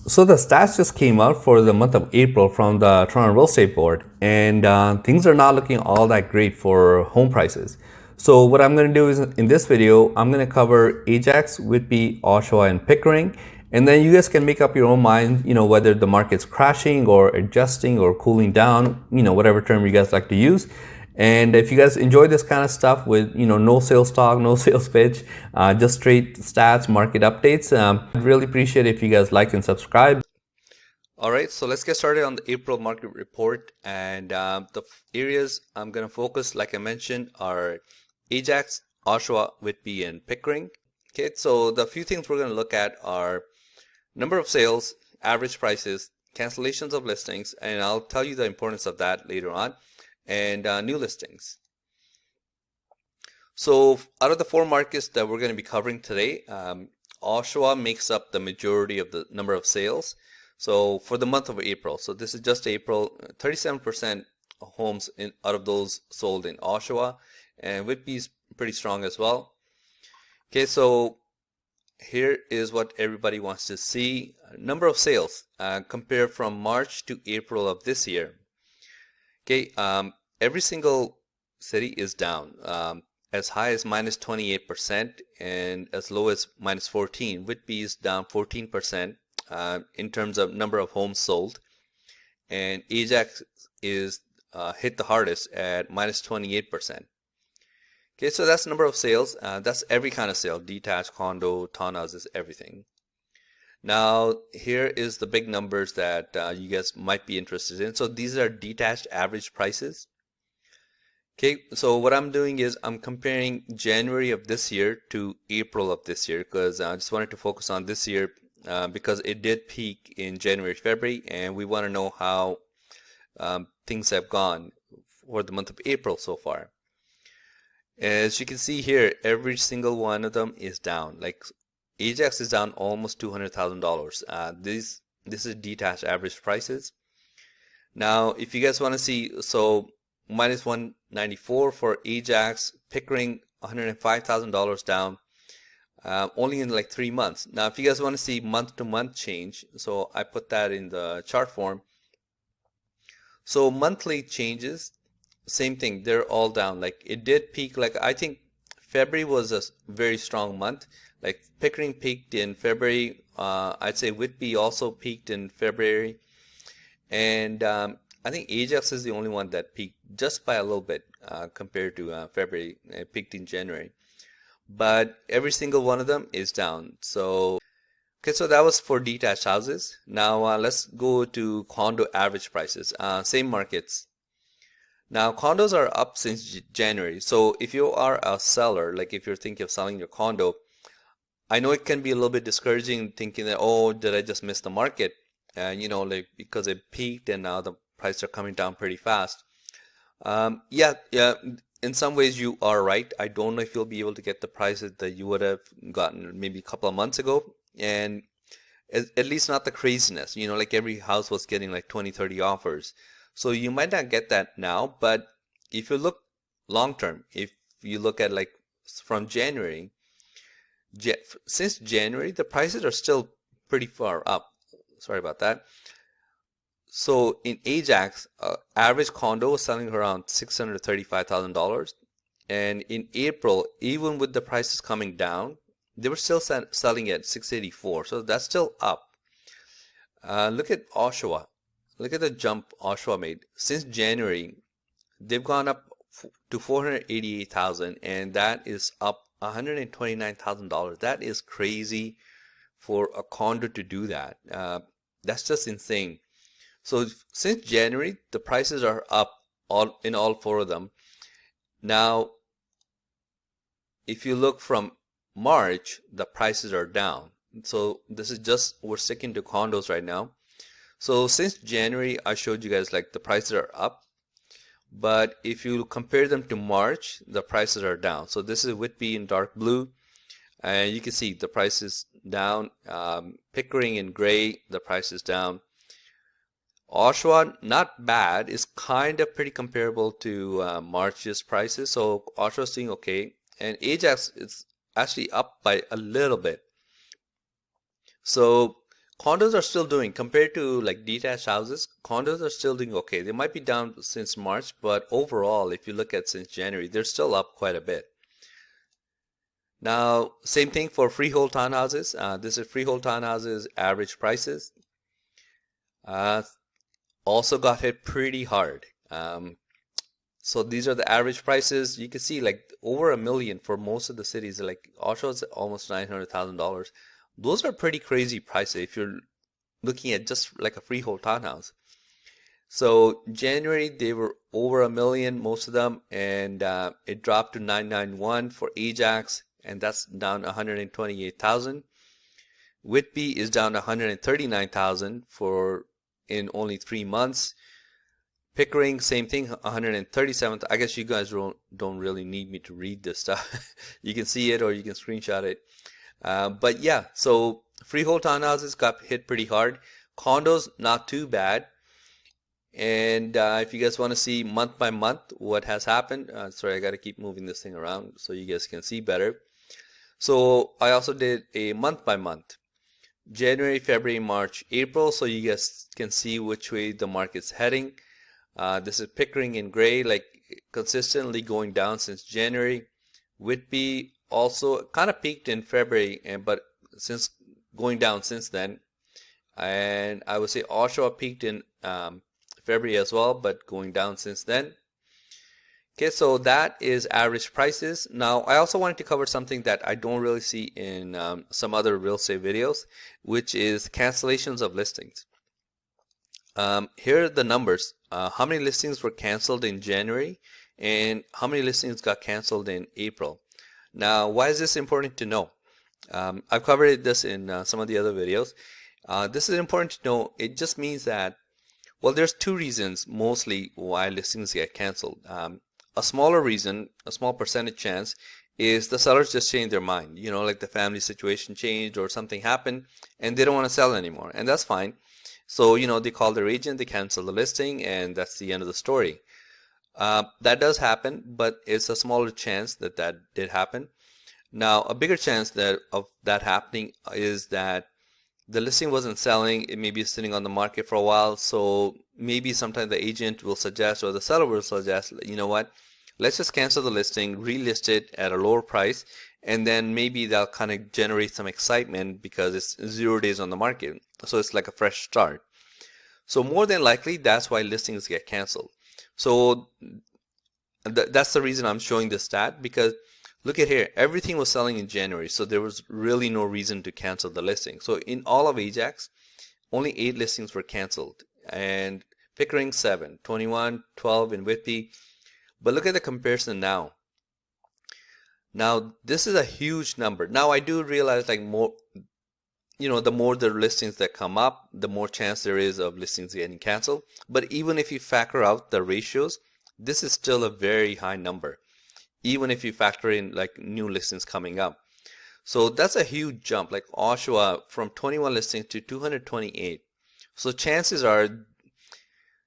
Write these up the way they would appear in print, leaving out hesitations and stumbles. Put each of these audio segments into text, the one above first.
So the stats just came out for the month of April from the Toronto Real Estate Board, and things are not looking all that great for home prices. So what I'm going to do is in this video, I'm going to cover Ajax, Whitby, Oshawa, and Pickering, and then you guys can make up your own mind, whether the market's crashing or adjusting or cooling down, whatever term you guys like to use. And if you guys enjoy this kind of stuff with, no sales talk, no sales pitch, just straight stats, market updates, I'd really appreciate if you guys like and subscribe. All right, so let's get started on the April market report. And the areas I'm going to focus, like I mentioned, are Ajax, Oshawa, Whitby, and Pickering. Okay, so the few things we're going to look at are number of sales, average prices, cancellations of listings, and I'll tell you the importance of that later on, and new listings. So out of the four markets that we're going to be covering today, Oshawa makes up the majority of the number of sales. So for the month of April, so this is just April, 37% homes out of those sold in Oshawa, and Whitby is pretty strong as well. Okay, so here is what everybody wants to see. Number of sales compared from March to April of this year. Okay, every single city is down, as high as minus 28% and as low as minus 14. Whitby is down 14% in terms of number of homes sold, and Ajax is hit the hardest at minus 28%. Okay, so that's number of sales. That's every kind of sale: detached, condo, townhouses, everything. Now, here is the big numbers that you guys might be interested in. So these are detached average prices. Okay, so what I'm doing is I'm comparing January of this year to April of this year, because I just wanted to focus on this year because it did peak in January, February, and we want to know how things have gone for the month of April so far. As you can see here, every single one of them is down. Like Ajax is down almost $200,000. This is detached average prices. Now, if you guys want to see, so minus 194 for Ajax, Pickering $105,000 down, only in like 3 months. Now, if you guys want to see month to month change, so I put that in the chart form. So monthly changes, same thing, they're all down. Like it did peak, like I think February was a very strong month. Like Pickering peaked in February. I'd say Whitby also peaked in February. And I think Ajax is the only one that peaked just by a little bit compared to February. It peaked in January. But every single one of them is down. So, okay, so that was for detached houses. Now let's go to condo average prices. Same markets. Now, condos are up since January. So if you are a seller, like if you're thinking of selling your condo, I know it can be a little bit discouraging thinking that, oh, did I just miss the market? And, like because it peaked and now the prices are coming down pretty fast. Yeah, in some ways you are right. I don't know if you'll be able to get the prices that you would have gotten maybe a couple of months ago. And at least not the craziness, like every house was getting like 20, 30 offers. So you might not get that now, but if you look long term, if you look at like from January, since January, the prices are still pretty far up. Sorry about that. So in Ajax, average condo was selling around $635,000. And in April, even with the prices coming down, they were still selling at 684. So that's still up. Look at Oshawa. Look at the jump Oshawa made. Since January, they've gone up to 488,000, and that is up $129,000. That is crazy for a condo to do that. That's just insane. So since January, the prices are up in all four of them. Now, if you look from March, the prices are down. So this is just, we're sticking to condos right now. So since January, I showed you guys like the prices are up. But if you compare them to March, the prices are down. So this is Whitby in dark blue. And you can see the price is down. Pickering in gray, the price is down. Oshawa, not bad, is kind of pretty comparable to March's prices. So Oshawa is doing okay. And Ajax is actually up by a little bit. So Condos are still doing, compared to like detached houses, condos are still doing okay. They might be down since March, but overall, if you look at since January, they're still up quite a bit. Now, same thing for freehold townhouses. This is freehold townhouses average prices. Uh, Also got hit pretty hard. So these are the average prices. You can see like over a million for most of the cities. Like Oshawa's almost $900,000. Those are pretty crazy prices if you're looking at just like a freehold townhouse. So January they were over a million, most of them, and it dropped to 991 for Ajax, and that's down 128,000. Whitby is down to 139,000 for in only 3 months. Pickering, same thing, 137th. I guess you guys don't really need me to read this stuff. You can see it or you can screenshot it. But yeah, so freehold townhouses got hit pretty hard. Condos, not too bad. And if you guys want to see month by month what has happened, sorry, I got to keep moving this thing around so you guys can see better. So I also did a month by month. January, February, March, April, so you guys can see which way the market's heading. This is Pickering in gray, like consistently going down since January. Whitby also kind of peaked in February, but since going down since then. And I would say Oshawa peaked in February as well, but going down since then. Okay, so that is average prices. Now, I also wanted to cover something that I don't really see in some other real estate videos, which is cancellations of listings. Here are the numbers. How many listings were canceled in January and how many listings got canceled in April? Now, why is this important to know? I've covered this in some of the other videos. This is important to know. It just means that, well, there's two reasons mostly why listings get canceled. A smaller reason, a small percentage chance, is the sellers just change their mind. You know, like the family situation changed or something happened and they don't want to sell anymore. And that's fine. So, you know, they call their agent, they cancel the listing, and that's the end of the story. That does happen, but it's a smaller chance that that did happen. Now, a bigger chance of that happening is that the listing wasn't selling, it may be sitting on the market for a while, so maybe sometime the agent will suggest or the seller will suggest, you know what, let's just cancel the listing, relist it at a lower price, and then maybe that'll kind of generate some excitement because it's 0 days on the market. So it's like a fresh start. So more than likely, that's why listings get canceled. So that's the reason I'm showing this stat, because look at here, everything was selling in January, so there was really no reason to cancel the listing. So in all of Ajax, only 8 listings were canceled, and Pickering 7, 21, 12 in Whitby. But look at the comparison now. Now this is a huge number. Now I do realize like more, you know, the more the listings that come up, the more chance there is of listings getting canceled. But even if you factor out the ratios, this is still a very high number, even if you factor in like new listings coming up. So that's a huge jump, like Oshawa from 21 listings to 228. So chances are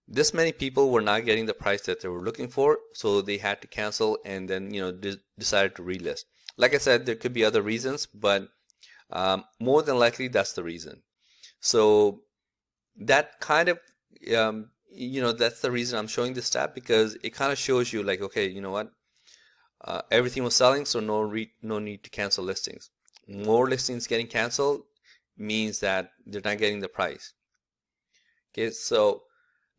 this many people were not getting the price that they were looking for, so they had to cancel and then, you know, decided to relist. Like I said, there could be other reasons, but more than likely that's the reason. So that kind of, you know, that's the reason I'm showing this stat, because it kind of shows you like, okay, you know what? Everything was selling, so no need to cancel listings. More listings getting canceled means that they're not getting the price. Okay, so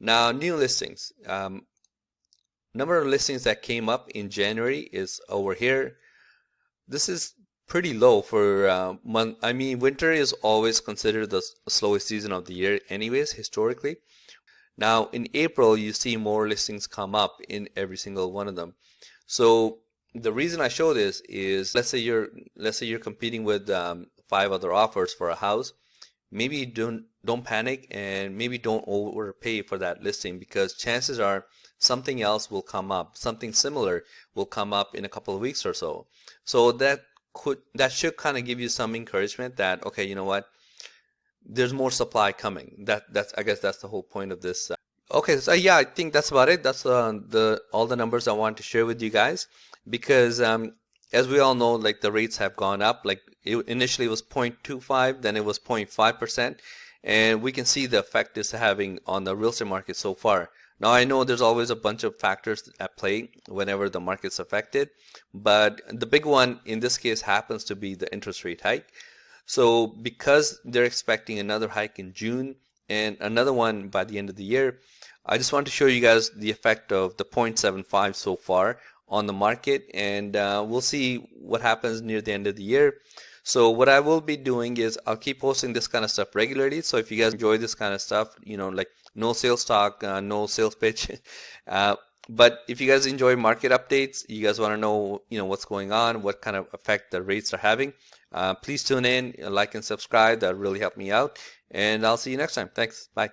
now new listings. Number of listings that came up in January is over here. This is pretty low for month. I mean, winter is always considered the slowest season of the year anyways, historically. Now in April, you see more listings come up in every single one of them. So the reason I show this is, let's say you're competing with 5 other offers for a house. Maybe don't panic and maybe don't overpay for that listing, because chances are something else will come up, something similar will come up in a couple of weeks or so. So that should kind of give you some encouragement that, okay, you know what, there's more supply coming. I guess that's the whole point of this. Okay, so yeah, I think that's about it. That's all the numbers I want to share with you guys, because as we all know, like the rates have gone up. Like initially it was 0.25, then it was 0.5%, and we can see the effect it's having on the real estate market so far. Now I know there's always a bunch of factors at play whenever the market's affected, but the big one in this case happens to be the interest rate hike. So because they're expecting another hike in June and another one by the end of the year, I just want to show you guys the effect of the 0.75 so far on the market, and we'll see what happens near the end of the year. So what I will be doing is I'll keep posting this kind of stuff regularly. So if you guys enjoy this kind of stuff, like no sales talk, no sales pitch, but if you guys enjoy market updates, you guys want to know, what's going on, what kind of effect the rates are having, please tune in, like and subscribe. That really help me out. And I'll see you next time. Thanks. Bye.